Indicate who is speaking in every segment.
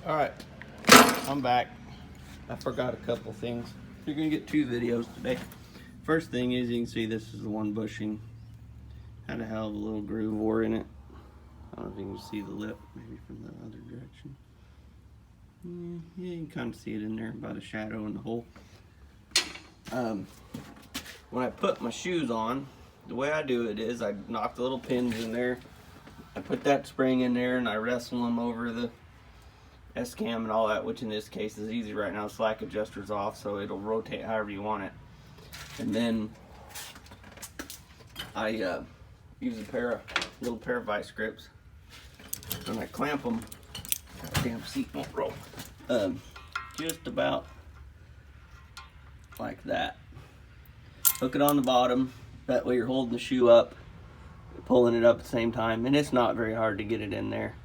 Speaker 1: Alright, I'm back. I forgot a couple things. You're gonna get two videos today. First thing is, you can see this is the one bushing. Had a hell of a little groove ore in it. I don't know if you can see the lip, maybe from the other direction. Yeah, you can kind of see it in there by the shadow in the hole. When I put my shoes on, the way I do it is I knock the little pins in there. I put that spring in there and I wrestle them over the S-cam and all that, which in this case is easy right now. Slack adjuster's off, so it'll rotate however you want it. And then I use a little pair of vice grips, and I clamp them. Damn seat won't roll. Just about like that. Hook it on the bottom. That way you're holding the shoe up, pulling it up at the same time, and it's not very hard to get it in there.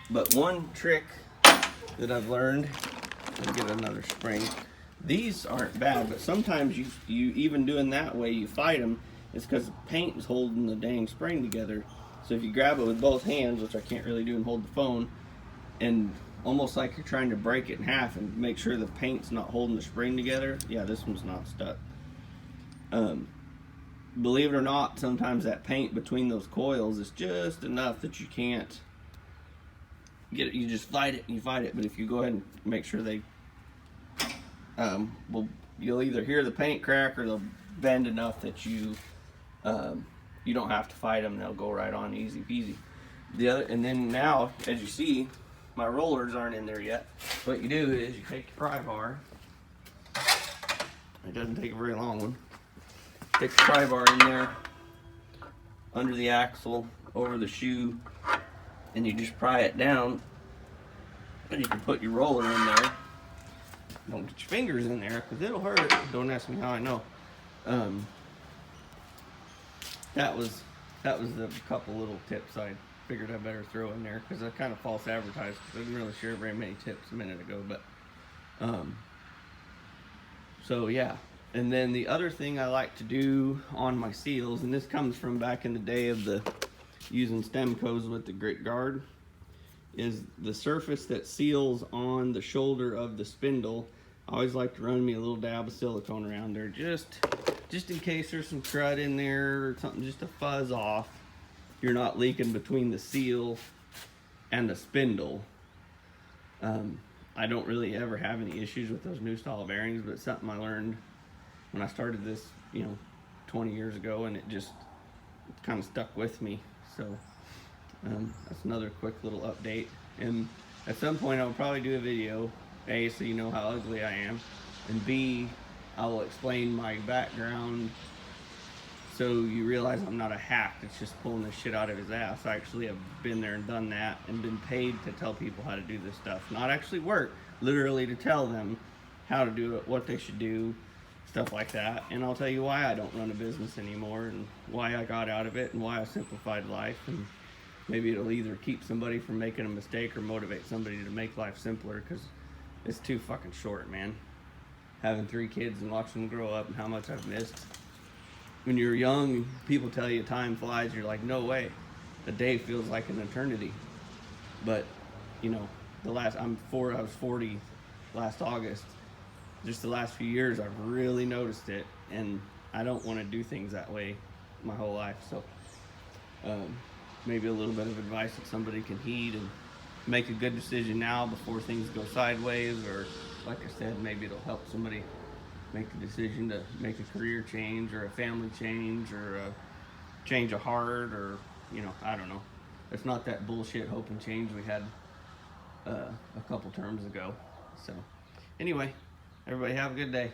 Speaker 1: But one trick that I've learned, let me get another spring. These aren't bad, but sometimes you even doing that way, you fight them. It's because the paint is holding the dang spring together. So if you grab it with both hands, which I can't really do and hold the phone, and almost like you're trying to break it in half and make sure the paint's not holding the spring together, yeah, this one's not stuck. Believe it or not, sometimes that paint between those coils is just enough that you can't get it. You just fight it and you fight it. But if you go ahead and make sure they you'll either hear the paint crack or they'll bend enough that you don't have to fight them. They'll go right on easy peasy. And then now, as you see, my rollers aren't in there yet. What you do is you take the pry bar. It doesn't take a very long one. Take the pry bar in there under the axle, over the shoe, and you just pry it down, and you can put your roller in there. Don't get your fingers in there because it'll hurt. Don't ask me how I know. That was the couple little tips I figured I better throw in there because I kind of false advertised because I didn't really share very many tips a minute ago. But so yeah. And then the other thing I like to do on my seals, and this comes from back in the day of the using Stemcos with the grit guard, is the surface that seals on the shoulder of the spindle. I always like to run me a little dab of silicone around there, just in case there's some crud in there or something, just to fuzz off. You're not leaking between the seal and the spindle. I don't really ever have any issues with those new style bearings, but it's something I learned when I started this, 20 years ago, and it kind of stuck with me. So that's another quick little update. And at some point I'll probably do a video, A, so you know how ugly I am, and B, I will explain my background so you realize I'm not a hack that's just pulling this shit out of his ass. I actually have been there and done that and been paid to tell people how to do this stuff. Not actually work, literally to tell them how to do it, what they should do, stuff like that. And I'll tell you why I don't run a business anymore and why I got out of it and why I simplified life. And maybe it'll either keep somebody from making a mistake or motivate somebody to make life simpler, because it's too fucking short, man. Having 3 kids and watching them grow up and how much I've missed. When you're young, people tell you time flies. You're like, no way. A day feels like an eternity. But, I was 40 last August. Just the last few years, I've really noticed it, and I don't want to do things that way my whole life. So maybe a little bit of advice that somebody can heed and make a good decision now before things go sideways, or like I said, maybe it'll help somebody make the decision to make a career change or a family change or a change of heart, or I don't know. It's not that bullshit hope and change we had a couple terms ago. So anyway, everybody have a good day.